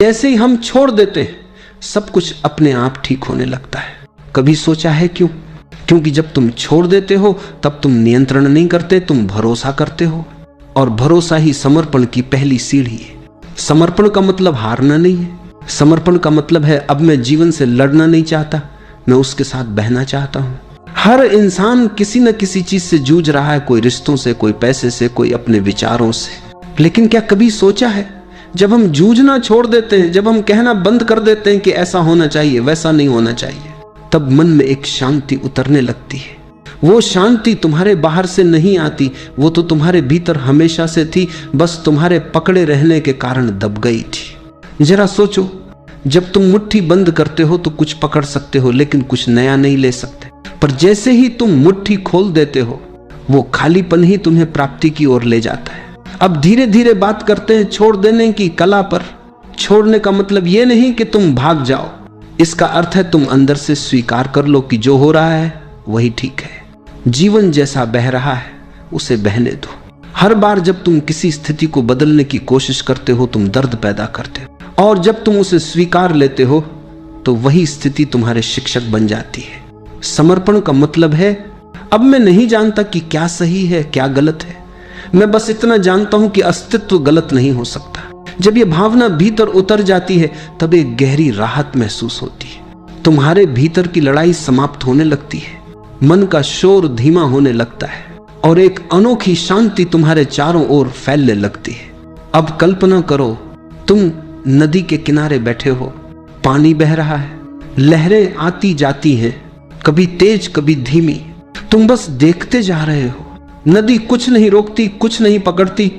जैसे ही हम छोड़ देते हैं सब कुछ अपने आप ठीक होने लगता है। कभी सोचा है क्यों? क्योंकि जब तुम छोड़ देते हो तब तुम नियंत्रण नहीं करते, तुम भरोसा करते हो। और भरोसा ही समर्पण की पहली सीढ़ी है। समर्पण का मतलब हारना नहीं है। समर्पण का मतलब है अब मैं जीवन से लड़ना नहीं चाहता, मैं उसके साथ बहना चाहता हूं। हर इंसान किसी न किसी चीज से जूझ रहा है, कोई रिश्तों से, कोई पैसे से, कोई अपने विचारों से। लेकिन क्या कभी सोचा है जब हम जूझना छोड़ देते हैं, जब हम कहना बंद कर देते हैं कि ऐसा होना चाहिए, वैसा नहीं होना चाहिए, तब मन में एक शांति उतरने लगती है। वो शांति तुम्हारे बाहर से नहीं आती, वो तो तुम्हारे भीतर हमेशा से थी, बस तुम्हारे पकड़े रहने के कारण दब गई थी। जरा सोचो, जब तुम मुट्ठी बंद करते हो तो कुछ पकड़ सकते हो लेकिन कुछ नया नहीं ले सकते। पर जैसे ही तुम मुट्ठी खोल देते हो वो खालीपन ही तुम्हें प्राप्ति की ओर ले जाता है। अब धीरे धीरे बात करते हैं छोड़ देने की कला पर। छोड़ने का मतलब ये नहीं कि तुम भाग जाओ, इसका अर्थ है तुम अंदर से स्वीकार कर लो कि जो हो रहा है वही ठीक है। जीवन जैसा बह रहा है उसे बहने दो। हर बार जब तुम किसी स्थिति को बदलने की कोशिश करते हो तुम दर्द पैदा करते हो, और जब तुम उसे स्वीकार लेते हो तो वही स्थिति तुम्हारे शिक्षक बन जाती है। समर्पण का मतलब है अब मैं नहीं जानता कि क्या सही है क्या गलत है, मैं बस इतना जानता हूं कि अस्तित्व गलत नहीं हो सकता। जब ये भावना भीतर उतर जाती है तब एक गहरी राहत महसूस होती है। तुम्हारे भीतर की लड़ाई समाप्त होने लगती है, मन का शोर धीमा होने लगता है और एक अनोखी शांति तुम्हारे चारों ओर फैलने लगती है। अब कल्पना करो तुम नदी के किनारे बैठे हो, पानी बह रहा है, लहरें आती जाती हैं, कभी तेज कभी धीमी, तुम बस देखते जा रहे हो। नदी कुछ नहीं रोकती, कुछ नहीं पकड़ती,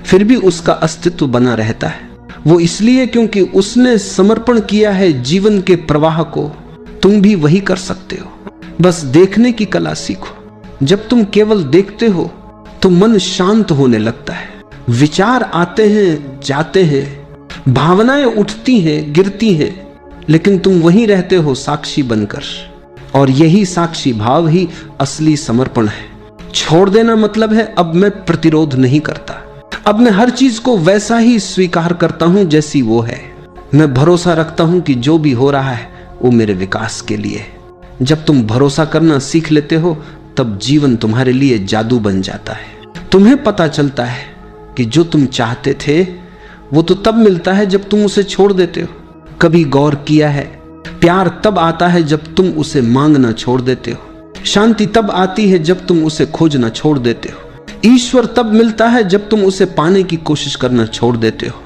फिर भी उसका अस्तित्व बना रहता है। वो इसलिए क्योंकि उसने समर्पण किया है जीवन के प्रवाह को। तुम भी वही कर सकते हो, बस देखने की कला सीखो। जब तुम केवल देखते हो तो मन शांत होने लगता है। विचार आते हैं जाते हैं, भावनाएं उठती हैं गिरती हैं, लेकिन तुम वहीं रहते हो साक्षी बनकर। और यही साक्षी भाव ही असली समर्पण है। छोड़ देना मतलब है अब मैं प्रतिरोध नहीं करता, अब मैं हर चीज को वैसा ही स्वीकार करता हूं जैसी वो है। मैं भरोसा रखता हूं कि जो भी हो रहा है वो मेरे विकास के लिए है। जब तुम भरोसा करना सीख लेते हो तब जीवन तुम्हारे लिए जादू बन जाता है। तुम्हें पता चलता है कि जो तुम चाहते थे वो तो तब मिलता है जब तुम उसे छोड़ देते हो। कभी गौर किया है, प्यार तब आता है जब तुम उसे मांगना छोड़ देते हो। शांति तब आती है जब तुम उसे खोजना छोड़ देते हो। ईश्वर तब मिलता है जब तुम उसे पाने की कोशिश करना छोड़ देते हो।